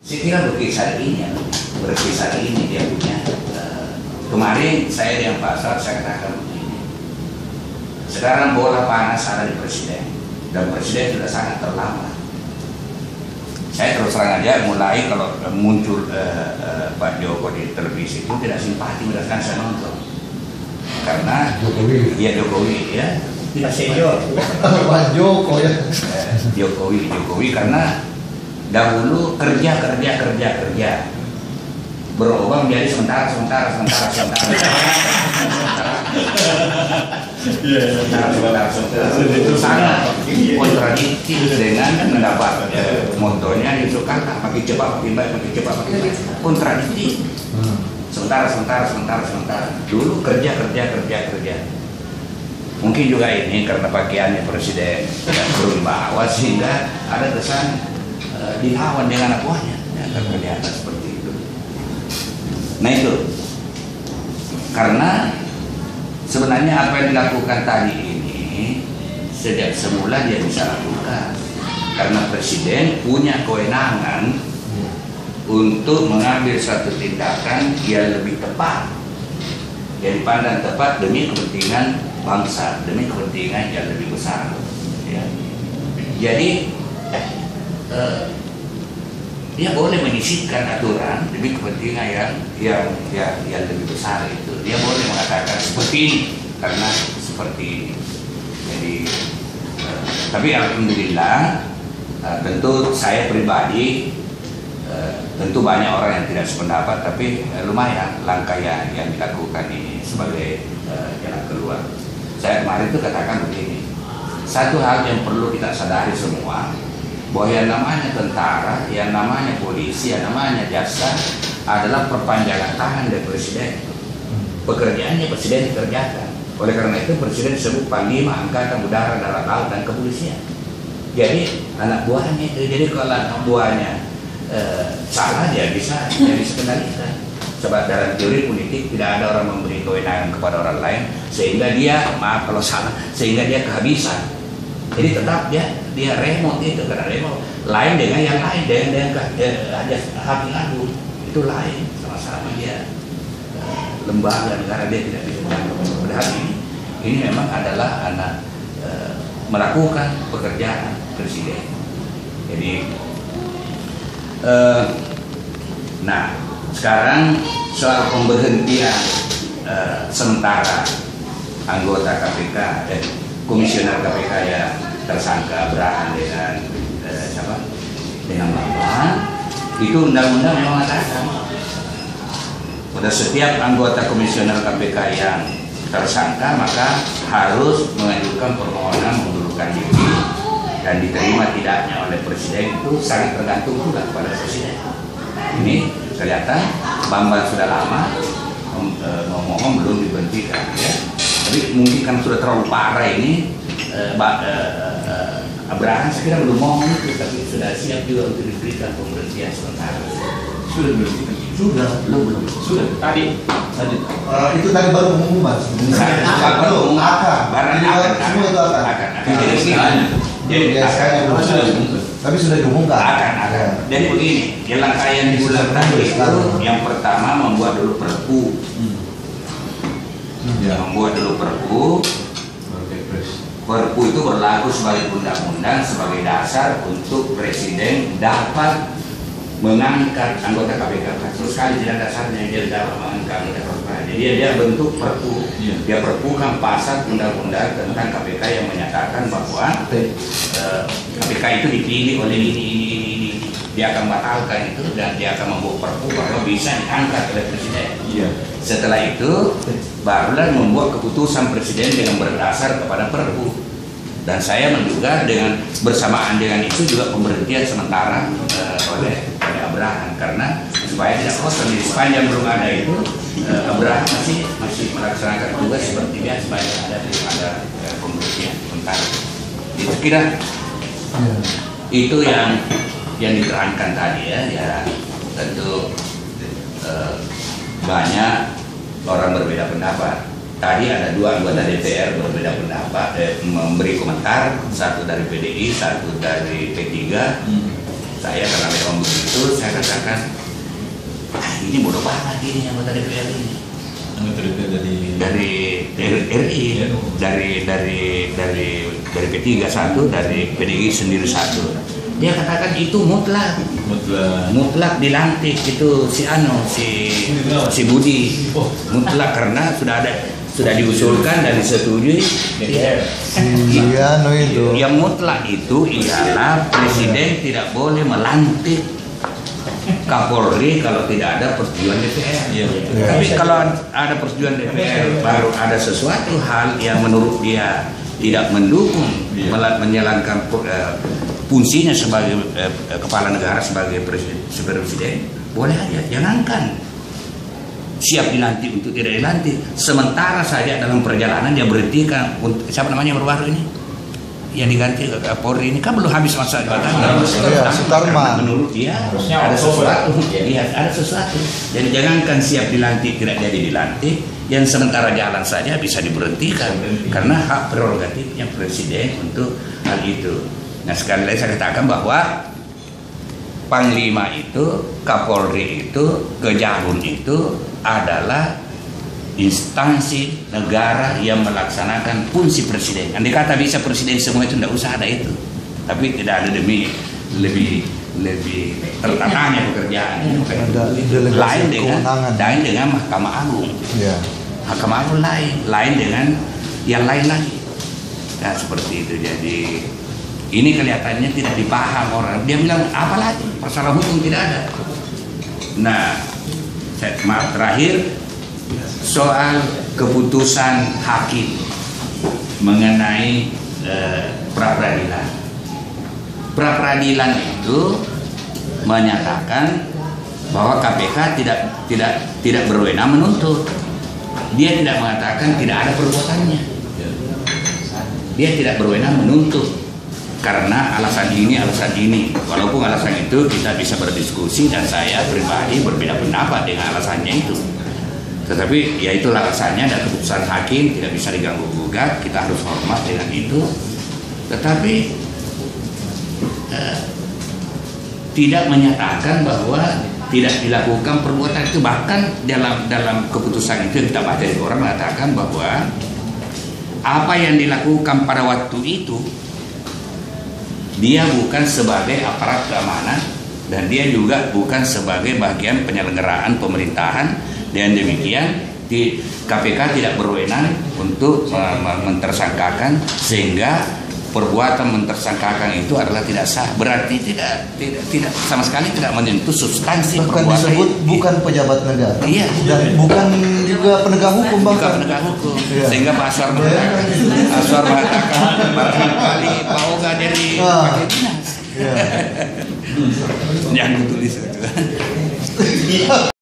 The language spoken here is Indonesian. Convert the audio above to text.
Saya kira berkisar ini dia punya. Kemarin saya yang pasar saya katakan begini. Sekarang bola panas ada di presiden dan presiden sudah sangat terlambat. Saya terus terang aja mulai kalau muncul Pak Joko di televisi itu tidak simpati berdasarkan saya nonton karena Jokowi ya tidak senior Pak Joko ya Jokowi karena dahulu kerja berubah menjadi sementara itu sangat kontradiktif dengan mendapat motonya itu kan makin cepat makin baik kontradiktif sementara dulu kerja mungkin juga ini karena pakaiannya presiden berubah sehingga ada kesan dilawan dengan anak buahnya karena di atas seperti itu. Nah itu karena sebenarnya apa yang dilakukan tadi ini sejak semula dia bisa lakukan karena presiden punya kewenangan untuk mengambil satu tindakan yang lebih tepat yang dipandang tepat demi kepentingan bangsa, demi kepentingan yang lebih besar ya. Jadi dia boleh menyisipkan aturan demi kepentingan yang lebih besar itu. Dia boleh mengatakan seperti ini karena seperti ini. Jadi, tapi alhamdulillah tentu saya pribadi tentu banyak orang yang tidak sependapat, tapi lumayan langkah yang dilakukan ini sebagai jalan keluar. Saya kemarin itu katakan begini, satu hal yang perlu kita sadari semua, bahwa yang namanya tentara, yang namanya polisi, yang namanya jaksa adalah perpanjangan tangan dari presiden. Pekerjaannya presiden dikerjakan. Oleh karena itu presiden disebut Panglima Angkatan Udara, Darat, Laut, dan Kepolisian. Jadi anak buahnya itu, jadi kalau anak buahnya salah dia bisa kendalikan. Sebab dalam teori politik tidak ada orang memberi kewenangan kepada orang lain sehingga dia, maaf kalau salah, sehingga dia kehabisan. Jadi tetap dia remote itu karena remote lain dengan yang lain dengan hakim agung itu lain sama-sama dia lembaga negara dia tidak bisa melakukan. Padahal ini memang adalah anak melakukan pekerjaan presiden. Jadi nah sekarang soal pemberhentian sementara anggota KPK komisioner KPK yang tersangka Abraham dengan Bambang itu undang-undang yang mengatakan pada setiap anggota komisioner KPK yang tersangka maka harus mengajukan permohonan mengundurkan diri dan diterima tidaknya oleh presiden itu sangat tergantung juga pada presiden. Ini kelihatan Bambang sudah lama ngomong belum diberhentikan ya. Tapi mungkin kan sudah terlalu parah ini Abraham saya kira belum mau itu, tapi sudah siap juga untuk diberikan pemberhentian sementara. Sudah belum? Belum. Sudah. Tadi. Itu tadi baru pengumuman. Baru akan. Semua itu akan. Jadi tapi sudah diumumkan. Akan. Jadi begini, yang langkah yang diulang tadi itu yang pertama membuat dulu perpu. Membuat dulu perpu. Perpu itu berlaku sebagai undang-undang sebagai dasar untuk presiden dapat mengangkat anggota KPK. Terus sekali tidak dasarnya dia dapat mengangkat anggota KPK. Jadi dia bentuk perpu. Dia perpukan pasal undang-undang tentang KPK yang menyatakan bahwa KPK itu dipilih oleh ini. Dia akan batalkan itu dan dia akan membuat perpu bahwa bisa diangkat oleh presiden. Setelah itu barulah membuat keputusan presiden dengan berdasar kepada perpu. Dan saya menduga dengan bersamaan dengan itu juga pemberhentian sementara oleh Abraham karena supaya tidak kosong di sepanjang belum ada itu Abraham masih melaksanakan tugas seperti biasa supaya ada pemberhentian sementara. Itu kira itu yang diterangkan tadi ya tentu banyak orang berbeda pendapat. Tadi ada dua anggota DPR berbeda pendapat, memberi komentar, satu dari PDI, satu dari P3. Saya karena memang begitu, saya mengatakan, ini bodoh banget ini anggota DPR ini. Anggota DPR Dari RI, dari P3 satu, dari PDI sendiri satu. Dia katakan itu mutlak dilantik itu si Budi mutlak karena sudah diusulkan dan disetujui. Iya, no itu. Yang mutlak itu ialah presiden tidak boleh melantik Kapolri kalau tidak ada persetujuan DPR. Tapi kalau ada persetujuan DPR, baru ada sesuatu hal yang menurut dia tidak mendukung menjalankan fungsinya sebagai kepala negara, sebagai presiden, boleh aja, jangankan siap dilantik untuk tidak dilantik. Sementara saja dalam perjalanan dia berhentikan. Siapa namanya baru-baru ini yang diganti Kapolri ini kan belum habis masa jabatan. Sutarman. Menurut dia ada sesuatu. Iya, ada sesuatu. Jadi jangankan siap dilantik tidak jadi dilantik, yang sementara jalan saja bisa diberhentikan karena hak prerogatifnya presiden untuk hal itu. Nah, sekali lagi saya katakan bahwa Panglima itu, Kapolri itu, Kejagung itu adalah instansi negara yang melaksanakan fungsi presiden. Andai kata bisa presiden semua itu tidak usah ada itu. Tapi tidak ada demi lebih tertatanya pekerjaan. Lain dengan Mahkamah Agung. Ya. Mahkamah Agung lain dengan yang lain lagi. Nah, seperti itu. Jadi ini kelihatannya tidak dipaham orang. Dia bilang apalagi masalah hukum tidak ada. Nah, maaf terakhir soal keputusan hakim mengenai pra-peradilan. Pra-peradilan itu menyatakan bahwa KPK tidak berwenang menuntut. Dia tidak mengatakan tidak ada perbuatannya. Dia tidak berwenang menuntut karena alasan ini. Walaupun alasan itu kita bisa berdiskusi dan saya pribadi berbeda pendapat dengan alasannya itu. Tetapi ya itulah alasannya dan keputusan hakim tidak bisa diganggu gugat. Kita harus hormat dengan itu. Tetapi tidak menyatakan bahwa tidak dilakukan perbuatan itu. Bahkan dalam keputusan itu kita baca di orang mengatakan bahwa apa yang dilakukan pada waktu itu dia bukan sebagai aparat keamanan dan dia juga bukan sebagai bagian penyelenggaraan pemerintahan, dan demikian di KPK tidak berwenang untuk mentersangkakan, sehingga perbuatan mentersangkakan itu adalah tidak sah. Berarti tidak sama sekali tidak menyentuh substansi Bahkan perbuatan disebut itu. bukan pejabat negara. Iya. Dan bukan juga penegak hukum Bukan bahkan. penegak hukum. Iya. Sehingga Pak Aswar mengatakan barangkali Pak Oga jadi pakai dinas. Iya. Yang tulis itu.